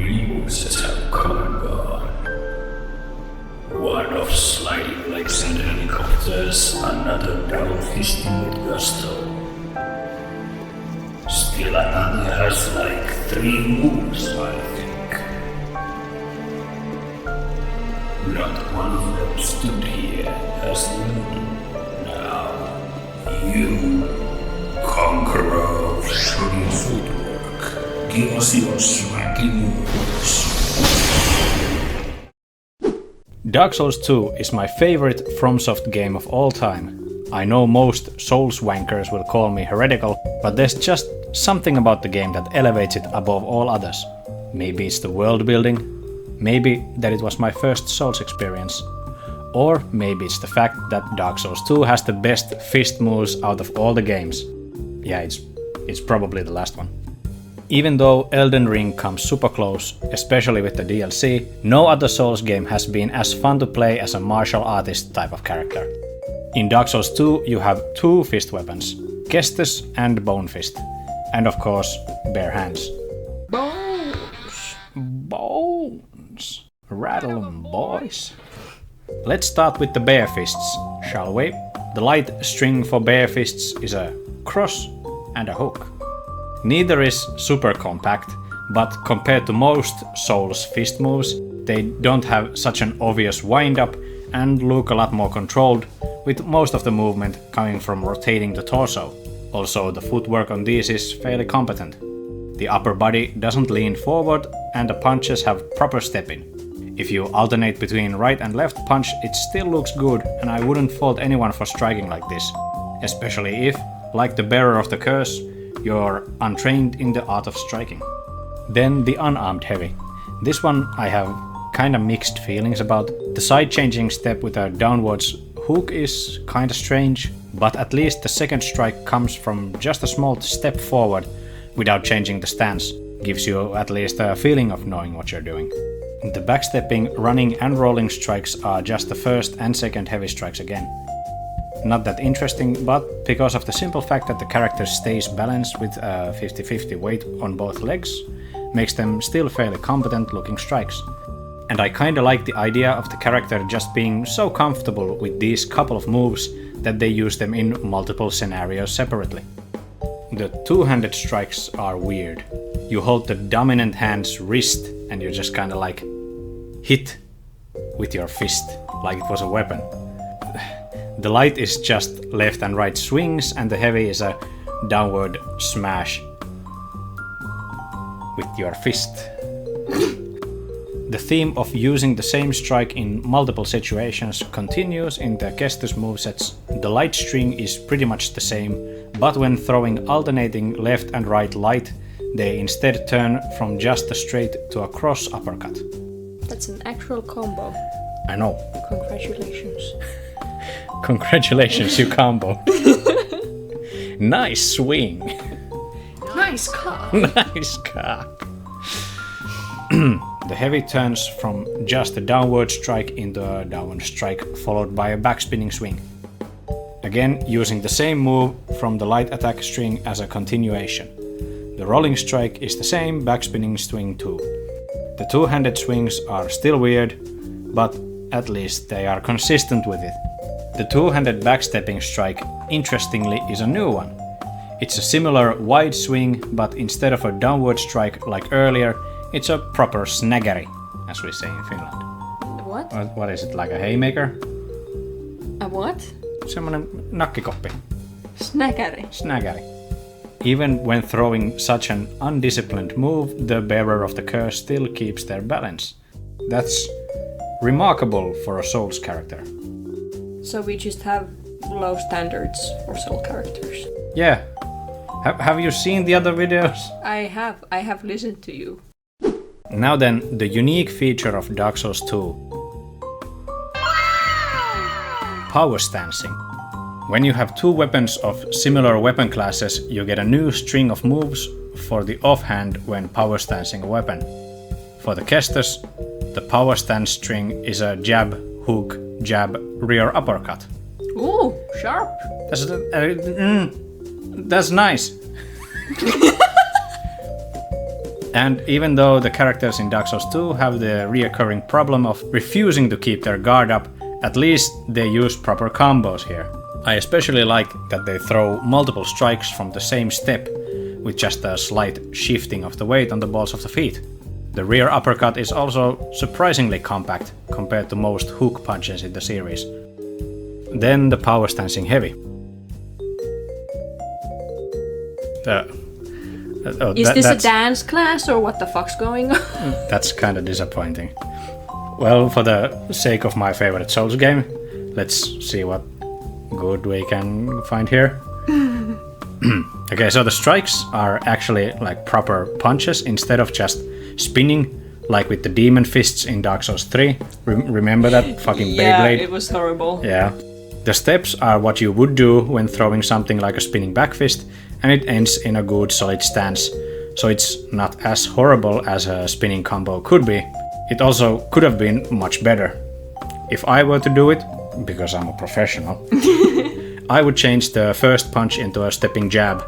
many movesets have come and gone. One of sliding legs and helicopters, another double fisting with gusto. Still another has like 3 moves, I think. Not one of them stood here as you do. Now, you, conqueror of shoddy footwork, give us your swanky moves. Dark Souls 2 is my favorite FromSoft game of all time. I know most Souls wankers will call me heretical, but there's just something about the game that elevates it above all others. Maybe it's the world building, maybe that it was my first Souls experience, or maybe it's the fact that Dark Souls 2 has the best fist moves out of all the games. Yeah, it's probably the last one. Even though Elden Ring comes super close, especially with the DLC, no other Souls game has been as fun to play as a martial artist type of character. In Dark Souls 2 you have 2 fist weapons, Cestus and Bone Fist, and of course, bare hands. Bones! Rattle 'em, boys. Let's start with the bare fists, shall we? The light string for bare fists is a cross and a hook. Neither is super compact, but compared to most Souls fist moves, they don't have such an obvious wind-up and look a lot more controlled, with most of the movement coming from rotating the torso. Also, the footwork on these is fairly competent. The upper body doesn't lean forward and the punches have proper stepping. If you alternate between right and left punch, it still looks good, and I wouldn't fault anyone for striking like this, especially if, like the bearer of the curse, you're untrained in the art of striking. Then the unarmed heavy. This one I have kinda mixed feelings about. The side changing step with a downwards hook is kinda strange, but at least the second strike comes from just a small step forward without changing the stance. Gives you at least a feeling of knowing what you're doing. The backstepping, running and rolling strikes are just the first and second heavy strikes again. Not that interesting, but because of the simple fact that the character stays balanced with a 50-50 weight on both legs, makes them still fairly competent looking strikes. And I kinda like the idea of the character just being so comfortable with these couple of moves that they use them in multiple scenarios separately. The two-handed strikes are weird. You hold the dominant hand's wrist and you just kinda like hit with your fist like it was a weapon. The light is just left and right swings, and the heavy is a downward smash with your fist. The theme of using the same strike in multiple situations continues in the Cestus movesets. The light string is pretty much the same, but when throwing alternating left and right light, they instead turn from just a straight to a cross uppercut. That's an actual combo. I know. Congratulations. Congratulations, you combo. Nice swing. Nice cock. Nice cock. The heavy turns from just a downward strike into a downward strike followed by a backspinning swing. Again, using the same move from the light attack string as a continuation. The rolling strike is the same backspinning swing too. The two-handed swings are still weird, but at least they are consistent with it. The two-handed backstepping strike, interestingly, is a new one. It's a similar wide swing, but instead of a downward strike like earlier, it's a proper snaggari, as we say in Finland. What? What is it, like a haymaker? A what? Semmonen nakkikoppi. Snaggari. Snaggari. Even when throwing such an undisciplined move, the bearer of the curse still keeps their balance. That's remarkable for a Souls character. So we just have low standards for Soul characters. Yeah. Have you seen the other videos? I have listened to you. Now then, the unique feature of Dark Souls 2. Power stancing. When you have 2 weapons of similar weapon classes, you get a new string of moves for the offhand when power stancing a weapon. For the Cestus, the power stance string is a jab, hook, jab, rear uppercut. Ooh, sharp. That's nice. And even though the characters in Dark Souls 2 have the reoccurring problem of refusing to keep their guard up, at least they use proper combos here. I especially like that they throw multiple strikes from the same step, with just a slight shifting of the weight on the balls of the feet. The rear uppercut is also surprisingly compact compared to most hook punches in the series. Then the power stance in heavy. Is this a dance class or what the fuck's going on? That's kinda disappointing. Well, for the sake of my favorite Souls game, let's see what good we can find here. Okay, so the strikes are actually like proper punches instead of just spinning, like with the demon fists in Dark Souls 3. Remember that fucking Beyblade? Yeah, it was horrible. Yeah. The steps are what you would do when throwing something like a spinning back fist, and it ends in a good solid stance, so it's not as horrible as a spinning combo could be. It also could have been much better. If I were to do it, because I'm a professional, I would change the first punch into a stepping jab,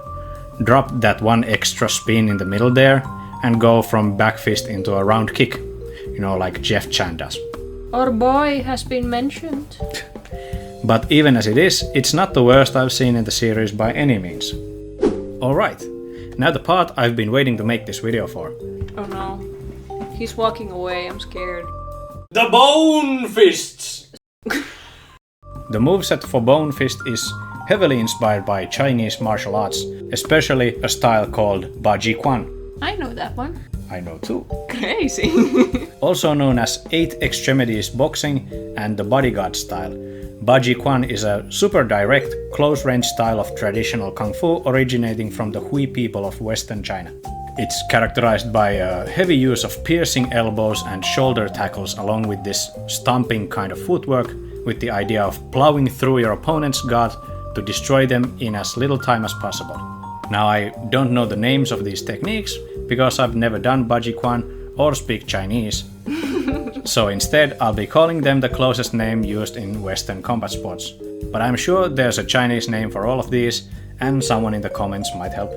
drop that one extra spin in the middle there, and go from back fist into a round kick, you know, like Jeff Chan does. Our boy has been mentioned. But even as it is, it's not the worst I've seen in the series by any means. Alright, now the part I've been waiting to make this video for. Oh no. He's walking away, I'm scared. The Bone Fists! The moveset for Bone Fist is heavily inspired by Chinese martial arts, especially a style called Baji Quan. I know that one. I know too. Crazy. Also known as 8 extremities boxing and the bodyguard style. Baji Quan is a super direct, close-range style of traditional kung fu originating from the Hui people of Western China. It's characterized by a heavy use of piercing elbows and shoulder tackles along with this stomping kind of footwork, with the idea of plowing through your opponent's guard to destroy them in as little time as possible. Now I don't know the names of these techniques because I've never done Baji Quan or speak Chinese. So instead I'll be calling them the closest name used in Western combat sports. But I'm sure there's a Chinese name for all of these, and someone in the comments might help.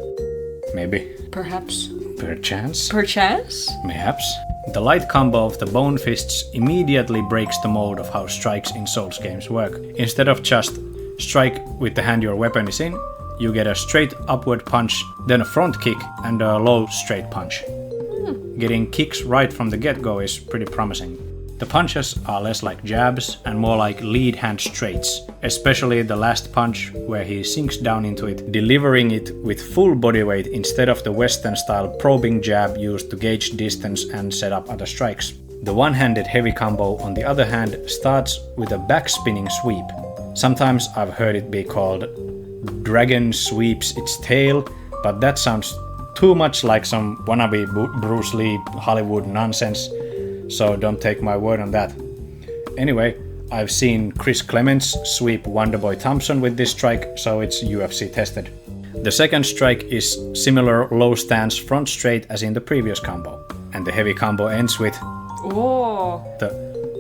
Maybe. Perhaps. Perchance. Perchance? Mayhaps. The light combo of the Bone Fists immediately breaks the mold of how strikes in Souls games work. Instead of just strike with the hand your weapon is in, you get a straight upward punch, then a front kick and a low straight punch. Getting kicks right from the get-go is pretty promising. The punches are less like jabs and more like lead hand straights, especially the last punch where he sinks down into it, delivering it with full body weight instead of the Western style probing jab used to gauge distance and set up other strikes. The one-handed heavy combo on the other hand starts with a back spinning sweep. Sometimes I've heard it be called dragon sweeps its tail, but that sounds too much like some wannabe Bruce Lee Hollywood nonsense, so don't take my word on that. Anyway, I've seen Chris Clements sweep Wonderboy Thompson with this strike, so it's UFC tested. The second strike is similar low stance front straight as in the previous combo, and the heavy combo ends with the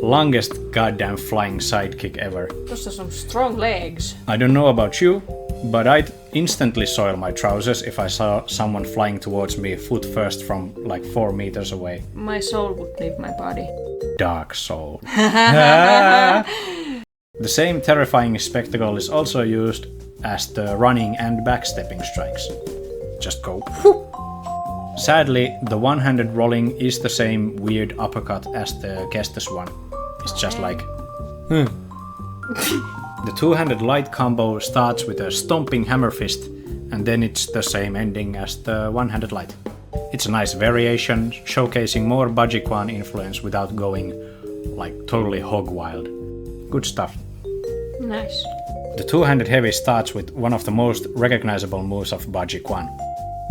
longest goddamn flying sidekick ever. Those are some strong legs. I don't know about you, but I'd instantly soil my trousers if I saw someone flying towards me foot first from like 4 meters away. My soul would leave my body. Dark soul. The same terrifying spectacle is also used as the running and backstepping strikes. Just go. Sadly, the one-handed rolling is the same weird uppercut as the Cestus one. It's just like... The two-handed light combo starts with a stomping hammer fist, and then it's the same ending as the one-handed light. It's a nice variation, showcasing more Baji Quan influence without going like totally hog wild. Good stuff. Nice. The two-handed heavy starts with one of the most recognizable moves of Baji Quan.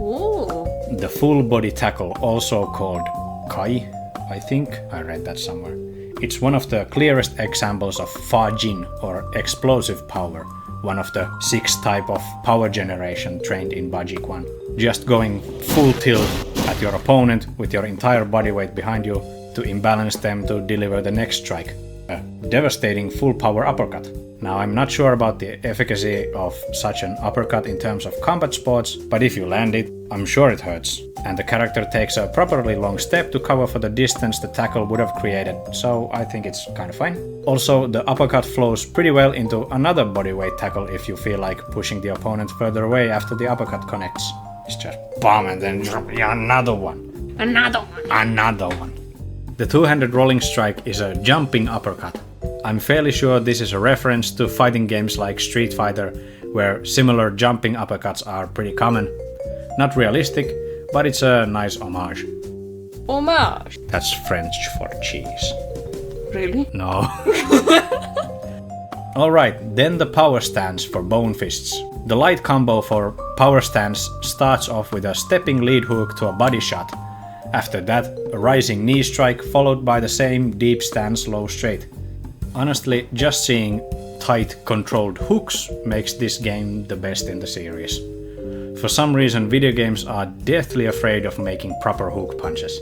Ooh. The full body tackle, also called Kai, I think I read that somewhere. It's one of the clearest examples of Fa Jin, or explosive power, one of the 6 type of power generation trained in Baji Quan. Just going full tilt at your opponent with your entire body weight behind you to imbalance them to deliver the next strike. a devastating full power uppercut. Now I'm not sure about the efficacy of such an uppercut in terms of combat sports, but if you land it, I'm sure it hurts. And the character takes a properly long step to cover for the distance the tackle would have created, so I think it's kinda fine. Also, the uppercut flows pretty well into another bodyweight tackle if you feel like pushing the opponent further away after the uppercut connects. It's just BAM and then another one. Another one. The two-handed rolling strike is a jumping uppercut. I'm fairly sure this is a reference to fighting games like Street Fighter, where similar jumping uppercuts are pretty common. Not realistic, but it's a nice homage. Homage? That's French for cheese. Really? No. Alright, then the power stance for bone fists. The light combo for power stance starts off with a stepping lead hook to a body shot. After that, a rising knee strike followed by the same deep stance low straight. Honestly, just seeing tight controlled hooks makes this game the best in the series. For some reason, video games are deathly afraid of making proper hook punches.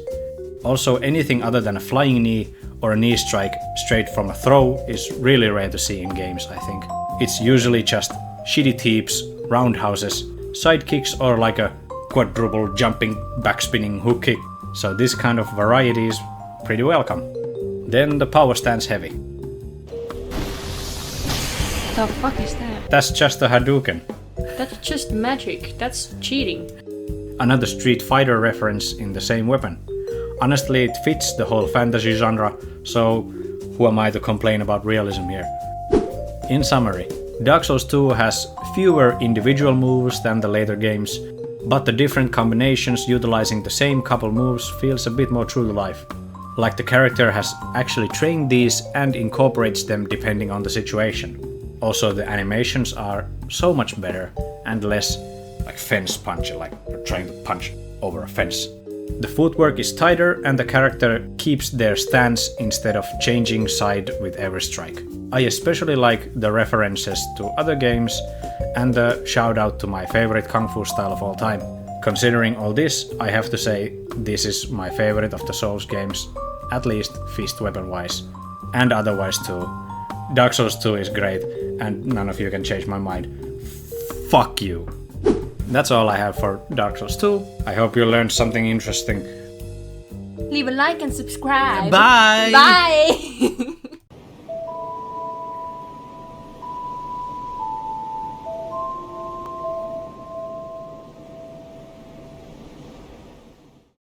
Also, anything other than a flying knee or a knee strike straight from a throw is really rare to see in games, I think. It's usually just shitty teeps, roundhouses, side kicks or like a quadruple jumping backspinning hook kick, so this kind of variety is pretty welcome. Then the power stance heavy. The fuck is that? That's just a Hadouken. That's just magic. That's cheating. Another Street Fighter reference in the same weapon. Honestly, it fits the whole fantasy genre, so who am I to complain about realism here? In summary, Dark Souls 2 has fewer individual moves than the later games, but the different combinations utilizing the same couple moves feels a bit more true to life. Like the character has actually trained these and incorporates them depending on the situation. Also, the animations are so much better and less like fence punch, like trying to punch over a fence. The footwork is tighter and the character keeps their stance instead of changing side with every strike. I especially like the references to other games and the shout out to my favorite kung fu style of all time. Considering all this, I have to say this is my favorite of the Souls games, at least fist weapon wise, and otherwise too. Dark Souls 2 is great and none of you can change my mind. Fuck you. That's all I have for Dark Souls 2. I hope you learned something interesting. Leave a like and subscribe. Bye! Bye!